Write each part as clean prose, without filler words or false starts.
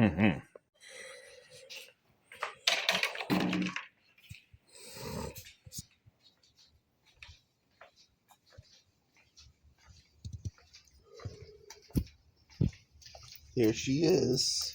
Mm-hmm. There she is.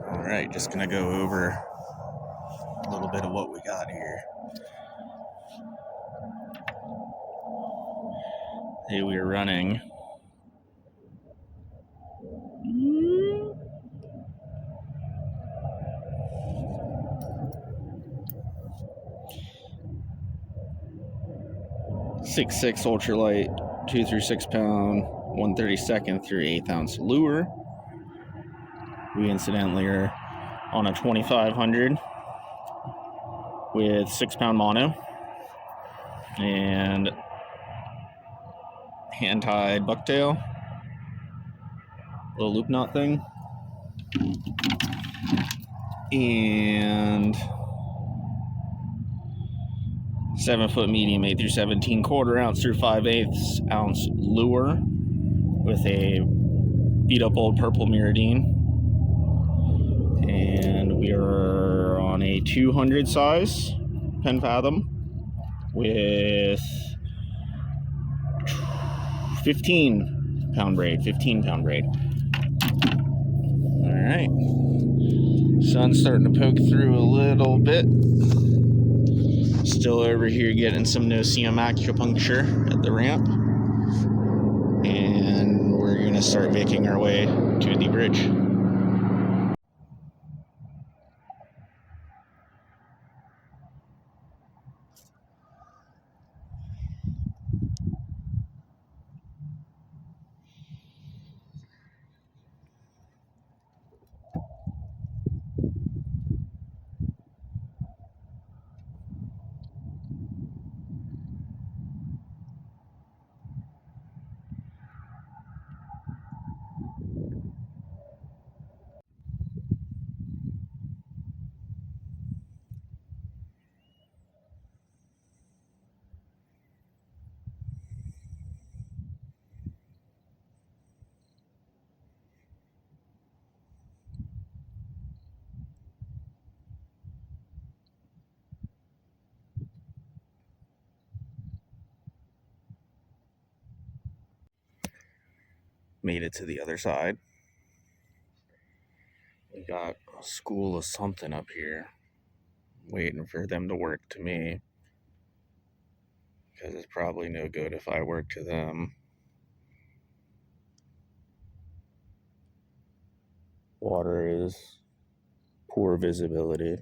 Alright, just gonna go over a little bit of what we got here. Hey, we are running 6.6 ultralight, 2 through 6 pound, 1/32 through 1/8 ounce lure. We incidentally are on a 2500 with 6 pound mono and hand tied bucktail, little loop knot thing, and 7-foot medium 8 through 17 1/4 ounce through 5/8 ounce lure with a beat up old purple Mirrodine. And we are on a 200 size Pen Fathom with 15 pound braid. All right. Sun's starting to poke through a little bit. Still over here getting some no-see-um acupuncture at the ramp. And we're going to start making our way to the bridge. made it to the other side. We got a school of something up here, waiting for them to work to me, because it's probably no good if I work to them. Water is poor visibility,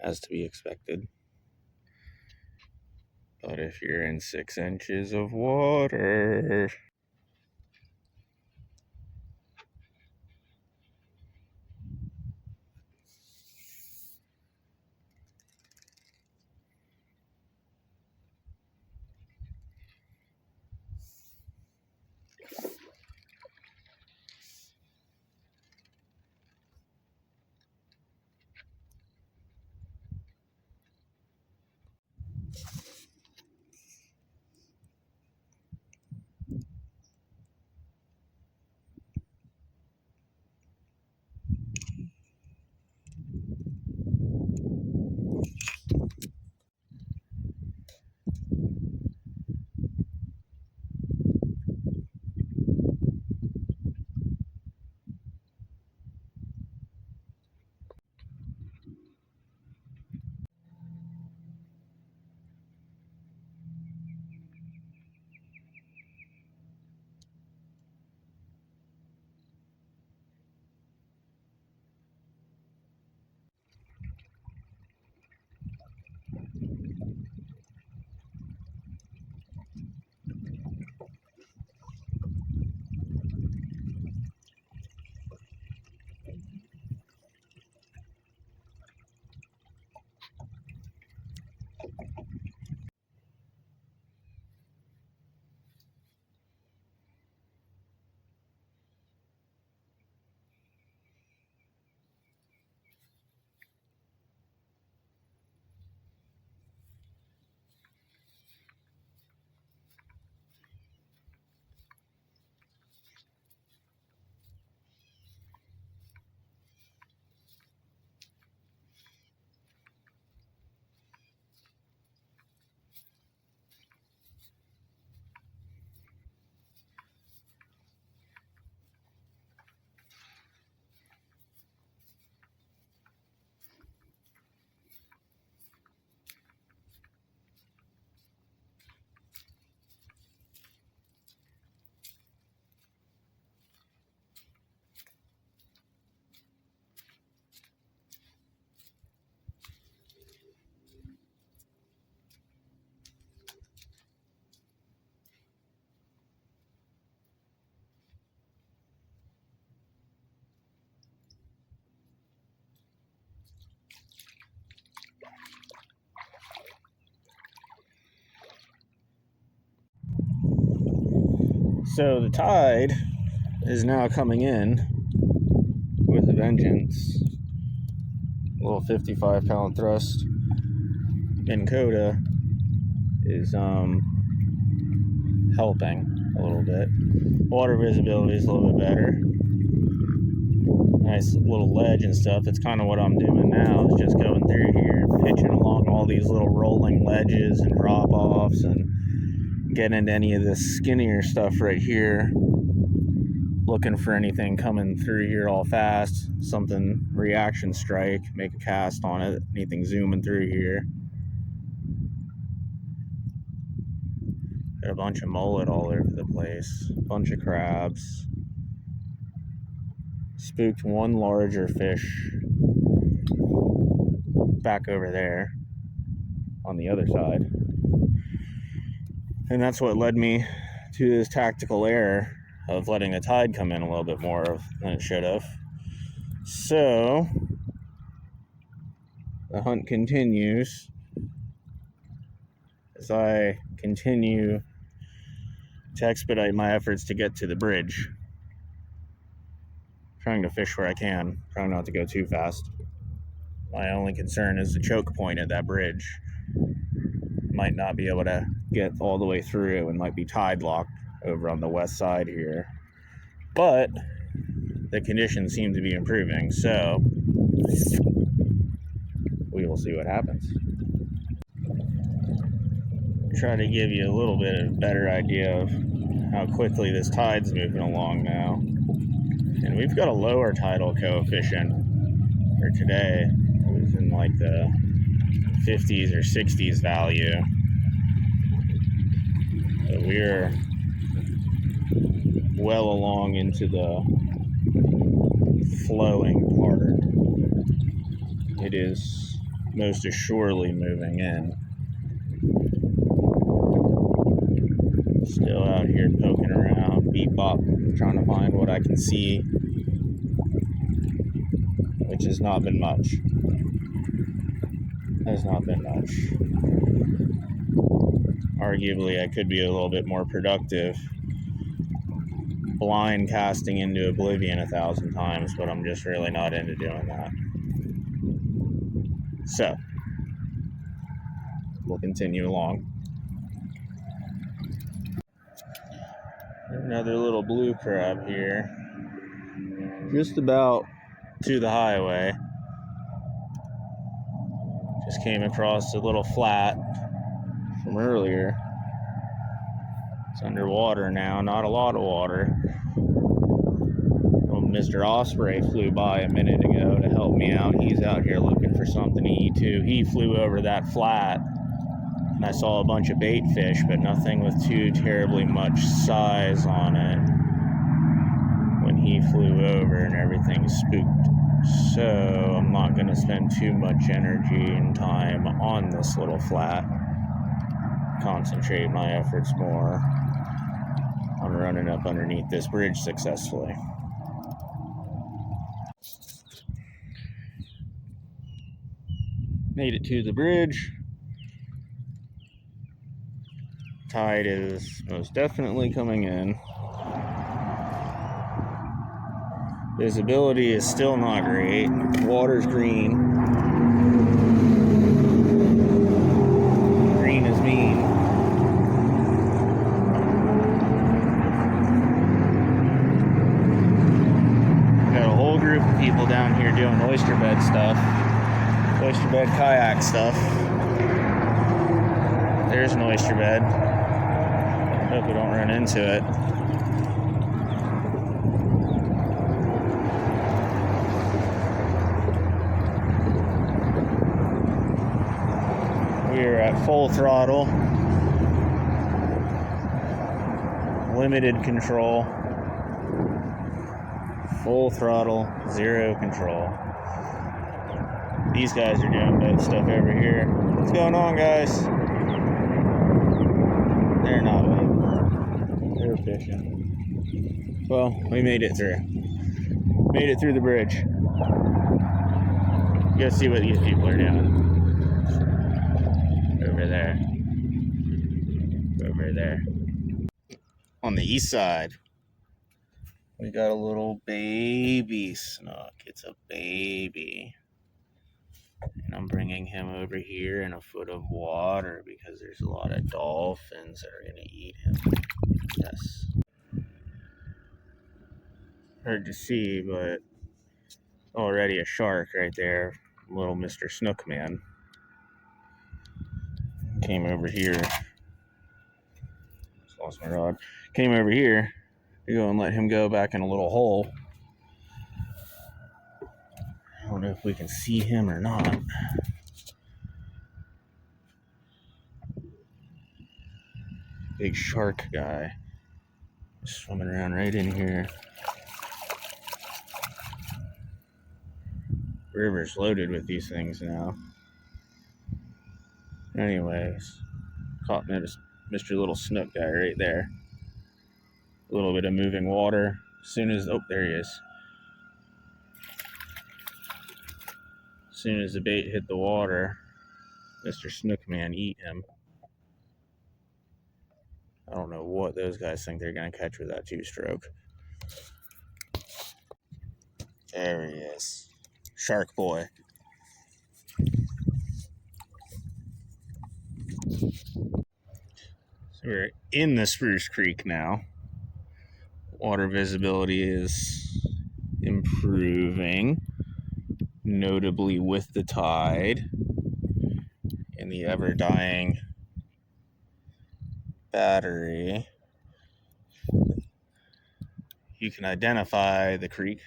as to be expected. But if you're in 6 inches of water, so the tide is now coming in with a vengeance. A little 55-pound thrust in coda is helping a little bit. Water visibility is a little bit better. Nice little ledge and stuff. That's kind of what I'm doing now, is just going through here, pitching along all these little rolling ledges and drop-offs, and getting into any of this skinnier stuff right here, looking for anything coming through here all fast, something reaction strike, make a cast on it, anything zooming through here. Got a bunch of mullet all over the place, a bunch of crabs. Spooked one larger fish back over there on the other side. And that's what led me to this tactical error of letting the tide come in a little bit more than it should have. So the hunt continues as I continue to expedite my efforts to get to the bridge. Trying to fish where I can, trying not to go too fast. My only concern is the choke point at that bridge. Might not be able to get all the way through and might be tide locked over on the west side here. But the conditions seem to be improving, so we will see what happens. Try to give you a little bit of a better idea of how quickly this tide's moving along now. And we've got a lower tidal coefficient for today. It was in like the 50s or 60s value. So we're well along into the flowing part. It is most assuredly moving in. Still out here poking around, beep bop, trying to find what I can see, which has not been much. Has not been much. Arguably, I could be a little bit more productive blind casting into oblivion 1,000 times, but I'm just really not into doing that. So, we'll continue along. Another little blue crab here. Just about to the highway. Just came across a little flat from earlier. It's underwater now, not a lot of water. Well, Mr. Osprey flew by a minute ago to help me out. He's out here looking for something to eat too. He flew over that flat, and I saw a bunch of bait fish, but nothing with too terribly much size on it when he flew over, and everything spooked. So I'm not going to spend too much energy and time on this little flat. Concentrate my efforts more on running up underneath this bridge successfully. Made it to the bridge. Tide is most definitely coming in. Visibility is still not great. Water's green. Green is mean. Got a whole group of people down here doing oyster bed stuff. Oyster bed kayak stuff. There's an oyster bed. Hope we don't run into it. We are at full throttle. Limited control. Full throttle, zero control. These guys are doing boat stuff over here. What's going on, guys? They're not boating. They're fishing. Well, we made it through. Made it through the bridge. Go see what these people are doing. Over there. Over there. On the east side, we got a little baby snook. It's a baby. And I'm bringing him over here in a foot of water because there's a lot of dolphins that are going to eat him. Yes. Hard to see, but already a shark right there. Little Mr. Snook Man. Came over here. Just lost my rod. Came over here to go and let him go back in a little hole. I don't know if we can see him or not. Big shark guy. Swimming around right in here. River's loaded with these things now. Anyways, caught Mr. Little Snook guy right there. A little bit of moving water. As soon as, oh, there he is. As soon as the bait hit the water, Mr. Snook Man eat him. I don't know what those guys think they're going to catch with that two-stroke. There he is. Shark boy. So we're in the Spruce Creek now. Water visibility is improving, notably with the tide and the ever-dying battery. You can identify the creek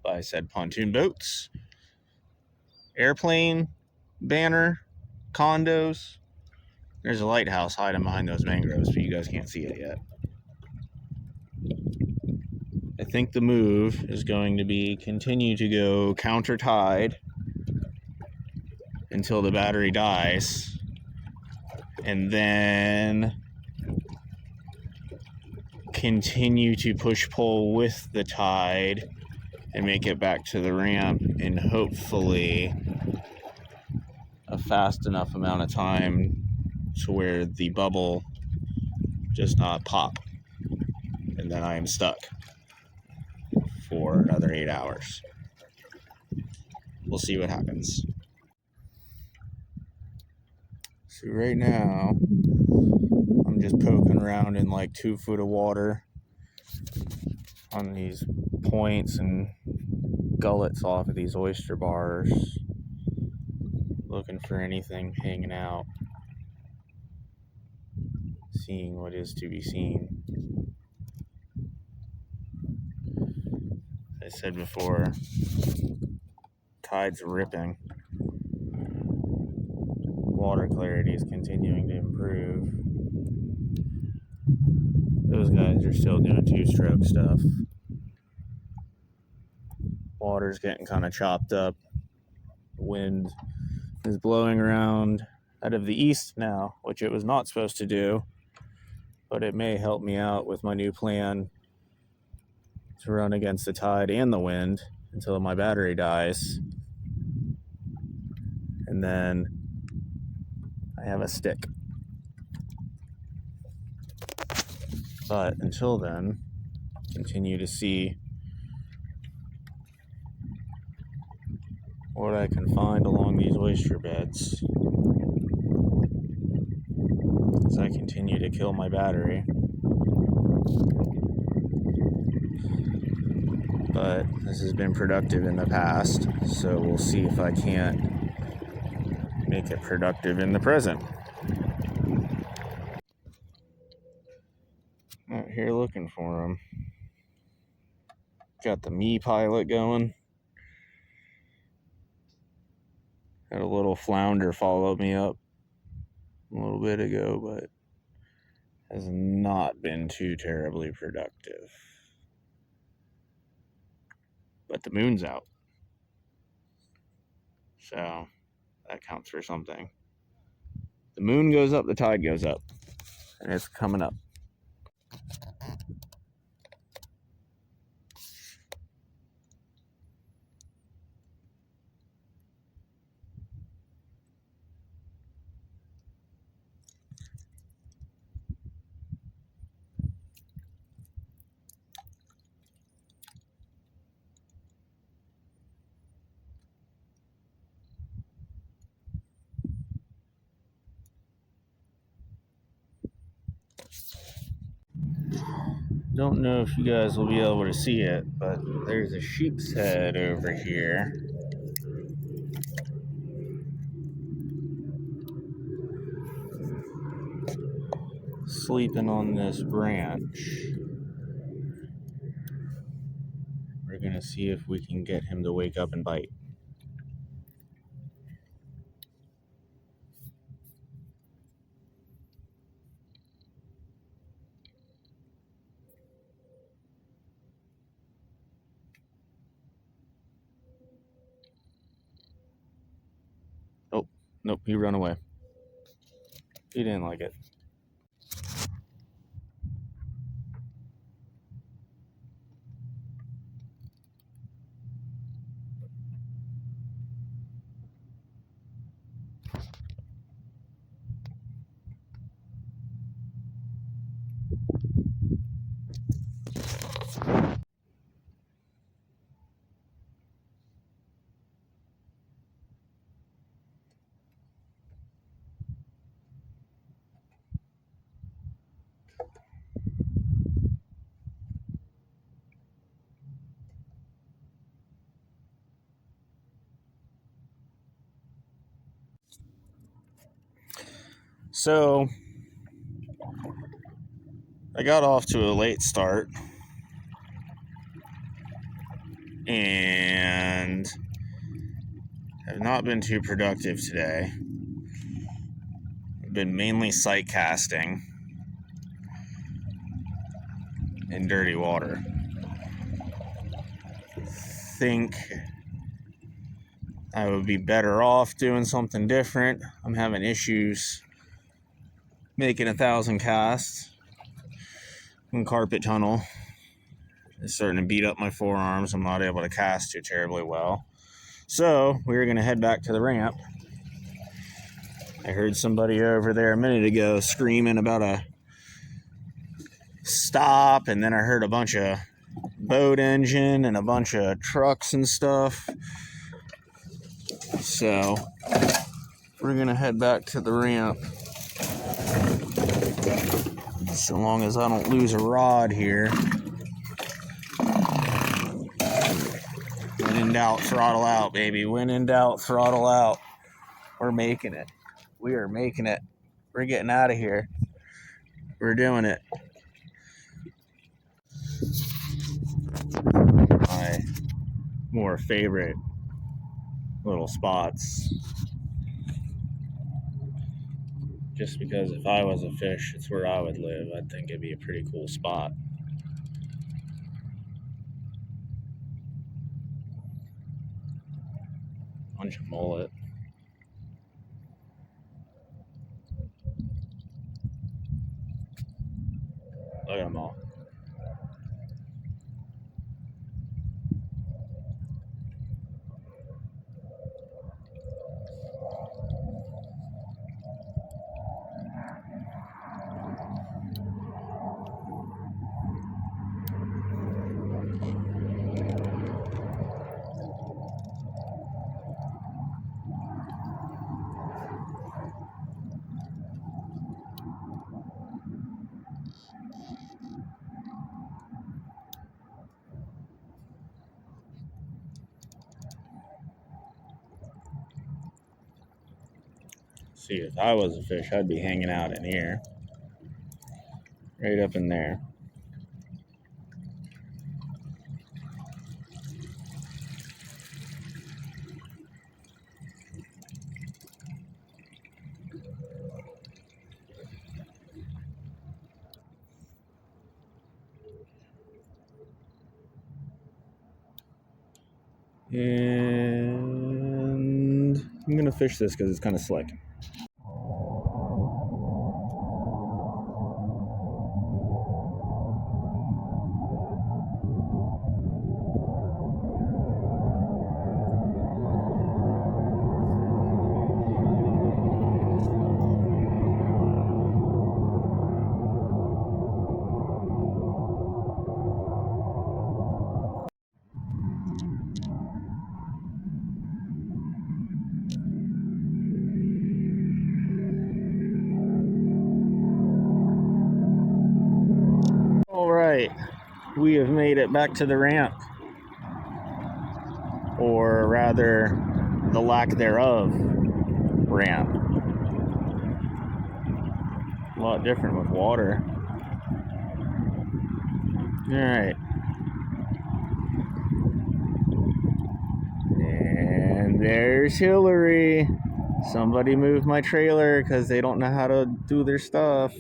by said pontoon boats, airplane, banner, condos. There's a lighthouse hiding behind those mangroves, but you guys can't see it yet. I think the move is going to be continue to go counter tide until the battery dies, and then continue to push pull with the tide and make it back to the ramp in hopefully a fast enough amount of time to where the bubble does not pop, and then I am stuck for another 8 hours. We'll see what happens. So right now I'm just poking around in like 2 foot of water on these points and gullets off of these oyster bars, looking for anything hanging out, seeing what is to be seen. As I said before, tide's ripping. Water clarity is continuing to improve. Those guys are still doing 2-stroke stuff. Water's getting kind of chopped up. Wind is blowing around out of the east now, which it was not supposed to do, but it may help me out with my new plan to run against the tide and the wind until my battery dies. And then I have a stick. But until then, continue to see what I can find along these oyster beds as I continue to kill my battery. But this has been productive in the past, so we'll see if I can't make it productive in the present. Out here looking for them. Got the me pilot going. Had a little flounder follow me up a little bit ago, but has not been too terribly productive. But the moon's out, so that counts for something. The moon goes up, the tide goes up, and it's coming up. Don't know if you guys will be able to see it, but there's a sheep's head over here. Sleeping on this branch. We're gonna see if we can get him to wake up and bite. Oh, nope, he ran away. He didn't like it. So I got off to a late start and have not been too productive today. I've been mainly sight casting in dirty water. Think I would be better off doing something different. I'm having issues making 1,000 casts in carpet tunnel. It's starting to beat up my forearms. I'm not able to cast too terribly well. So we're going to head back to the ramp. I heard somebody over there a minute ago screaming about a stop, and then I heard a bunch of boat engine and a bunch of trucks and stuff. So we're going to head back to the ramp. So long as I don't lose a rod here. When in doubt, throttle out, baby. When in doubt, throttle out. We're making it. We are making it. We're getting out of here. We're doing it. My more favorite little spots. Just because if I was a fish, it's where I would live. I think it'd be a pretty cool spot. Bunch of mullet. Look at them all. See, if I was a fish, I'd be hanging out in here. Right up in there. And I'm going to fish this because it's kind of slick. Alright, we have made it back to the ramp, or rather the lack thereof ramp. A lot different with water. Alright. And there's Hillary. Somebody moved my trailer because they don't know how to do their stuff.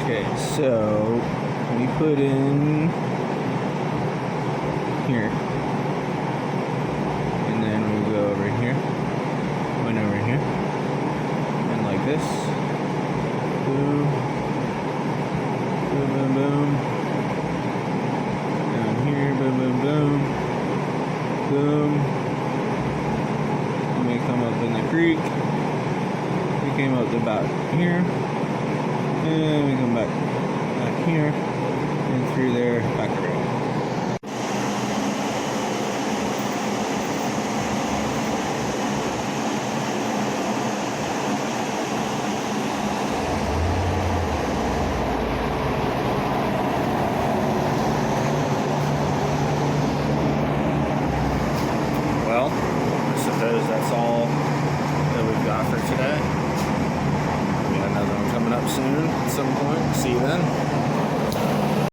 Okay, so we put in here, and then we go over here, went over here, and like this, boom, boom, boom, boom, down here, boom, boom, boom, boom, and we come up in the creek, we came up to about here, and we come back here, and through there, back around. Well, I suppose that's all that we've got for today. We got another one coming up soon at some point. See you then.